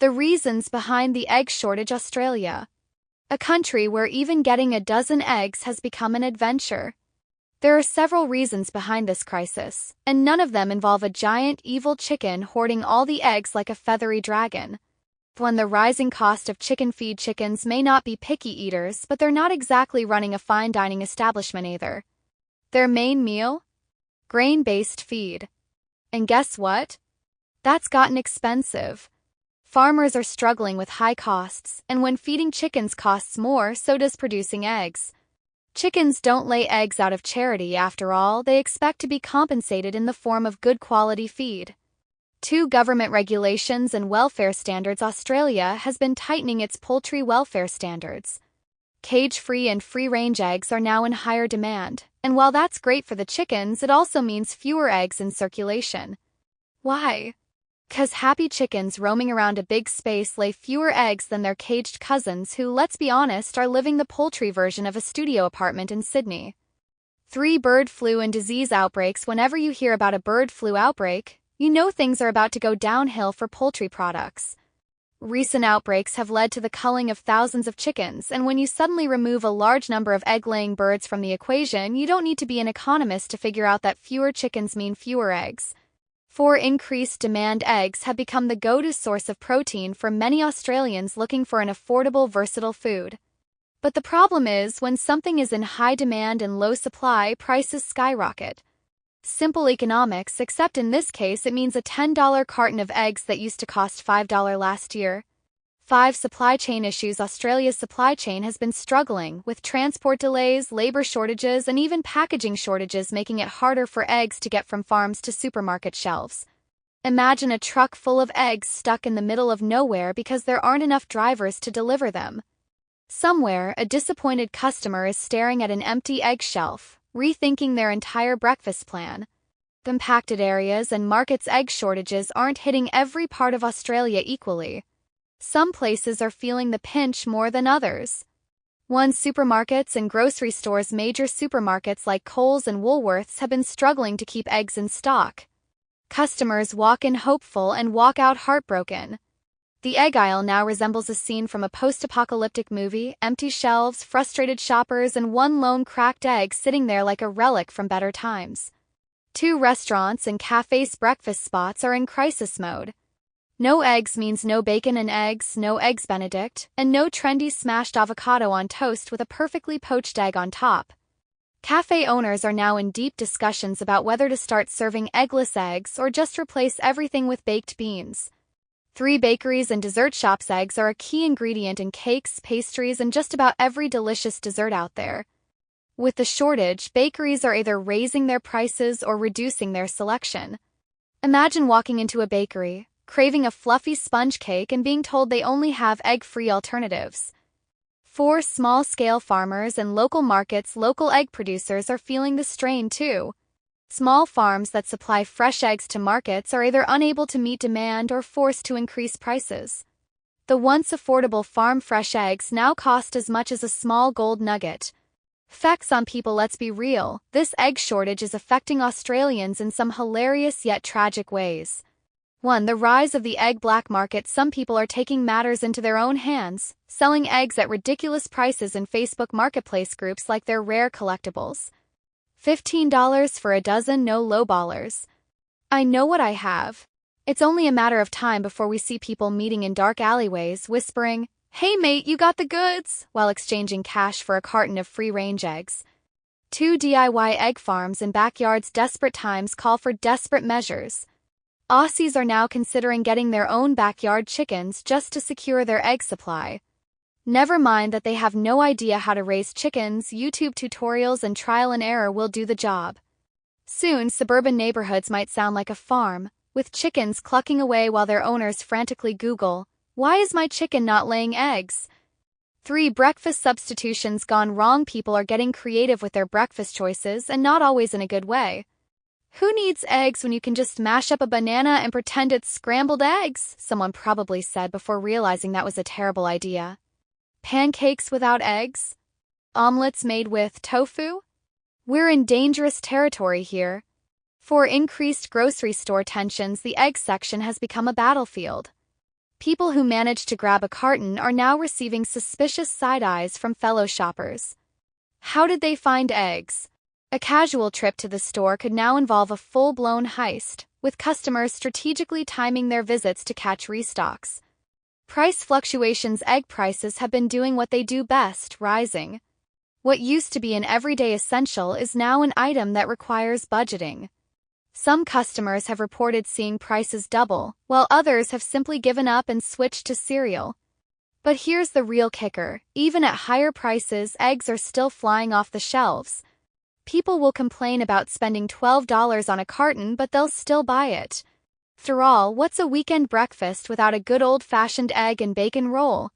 The reasons behind the egg shortage. Australia, a country where even getting a dozen eggs has become an adventure. There are several reasons behind this crisis, and none of them involve a giant evil chicken hoarding all the eggs like a feathery dragon. One, the rising cost of chicken feed. Chickens may not be picky eaters, but they're not exactly running a fine dining establishment either. Their main meal? Grain-based feed. And guess what? That's gotten expensive. Farmers are struggling with high costs, and when feeding chickens costs more, so does producing eggs. Chickens don't lay eggs out of charity after all, they expect to be compensated in the form of good quality feed. 2. Government regulations and welfare standards. Australia has been tightening its poultry welfare standards. Cage-free and free-range eggs are now in higher demand, and while that's great for the chickens, it also means fewer eggs in circulation. Why? 'Cause happy chickens roaming around a big space lay fewer eggs than their caged cousins who, let's be honest, are living the poultry version of a studio apartment in Sydney. 3. Bird flu and disease outbreaks. Whenever you hear about a bird flu outbreak, you know things are about to go downhill for poultry products. Recent outbreaks have led to the culling of thousands of chickens, and when you suddenly remove a large number of egg-laying birds from the equation, you don't need to be an economist to figure out that fewer chickens mean fewer eggs. 4. Increased demand. Eggs have become the go-to source of protein for many Australians looking for an affordable, versatile food. But the problem is, when something is in high demand and low supply, prices skyrocket. Simple economics, except in this case it means a $10 carton of eggs that used to cost $5 last year. 5. Supply chain issues. Australia's supply chain has been struggling, with transport delays, labor shortages, and even packaging shortages making it harder for eggs to get from farms to supermarket shelves. Imagine a truck full of eggs stuck in the middle of nowhere because there aren't enough drivers to deliver them. Somewhere, a disappointed customer is staring at an empty egg shelf, rethinking their entire breakfast plan. Compacted areas and markets. Egg shortages aren't hitting every part of Australia equally. Some places are feeling the pinch more than others. 1. Supermarkets and grocery stores. Major supermarkets like Coles and Woolworths have been struggling to keep eggs in stock. Customers walk in hopeful and walk out heartbroken. The egg aisle now resembles a scene from a post-apocalyptic movie: empty shelves, frustrated shoppers, and one lone cracked egg sitting there like a relic from better times. 2. Restaurants and cafes. Breakfast spots are in crisis mode. No eggs means no bacon and eggs, no eggs Benedict, and no trendy smashed avocado on toast with a perfectly poached egg on top. Cafe owners are now in deep discussions about whether to start serving eggless eggs or just replace everything with baked beans. 3. Bakeries and dessert shops. Eggs are a key ingredient in cakes, pastries, and just about every delicious dessert out there. With the shortage, bakeries are either raising their prices or reducing their selection. Imagine walking into a bakery, craving a fluffy sponge cake, and being told they only have egg-free alternatives. 4. Small-scale farmers and local markets. Local egg producers are feeling the strain too. Small farms that supply fresh eggs to markets are either unable to meet demand or forced to increase prices. The once affordable farm fresh eggs now cost as much as a small gold nugget. Effects on people. Let's be real, this egg shortage is affecting Australians in some hilarious yet tragic ways. 1. The rise of the egg black market. Some people are taking matters into their own hands, selling eggs at ridiculous prices in Facebook marketplace groups like they're rare collectibles. $15 for a dozen, no lowballers. I know what I have. It's only a matter of time before we see people meeting in dark alleyways, whispering, "Hey mate, you got the goods," while exchanging cash for a carton of free-range eggs. 2. DIY egg farms and backyards. Desperate times call for desperate measures. Aussies are now considering getting their own backyard chickens just to secure their egg supply. Never mind that they have no idea how to raise chickens. YouTube tutorials and trial and error will do the job. Soon, suburban neighborhoods might sound like a farm, with chickens clucking away while their owners frantically Google, "Why is my chicken not laying eggs?" 3. Breakfast substitutions gone wrong. People are getting creative with their breakfast choices, and not always in a good way. Who needs eggs when you can just mash up a banana and pretend it's scrambled eggs? Someone probably said before realizing that was a terrible idea. Pancakes without eggs? Omelets made with tofu? We're in dangerous territory here. For increased grocery store tensions, the egg section has become a battlefield. People who managed to grab a carton are now receiving suspicious side eyes from fellow shoppers. How did they find eggs? A casual trip to the store could now involve a full-blown heist, with customers strategically timing their visits to catch restocks. Price fluctuations. Egg prices have been doing what they do best, rising. What used to be an everyday essential is now an item that requires budgeting. Some customers have reported seeing prices double, while others have simply given up and switched to cereal. But here's the real kicker: even at higher prices, eggs are still flying off the shelves. People will complain about spending $12 on a carton, but they'll still buy it. After all, what's a weekend breakfast without a good old-fashioned egg and bacon roll?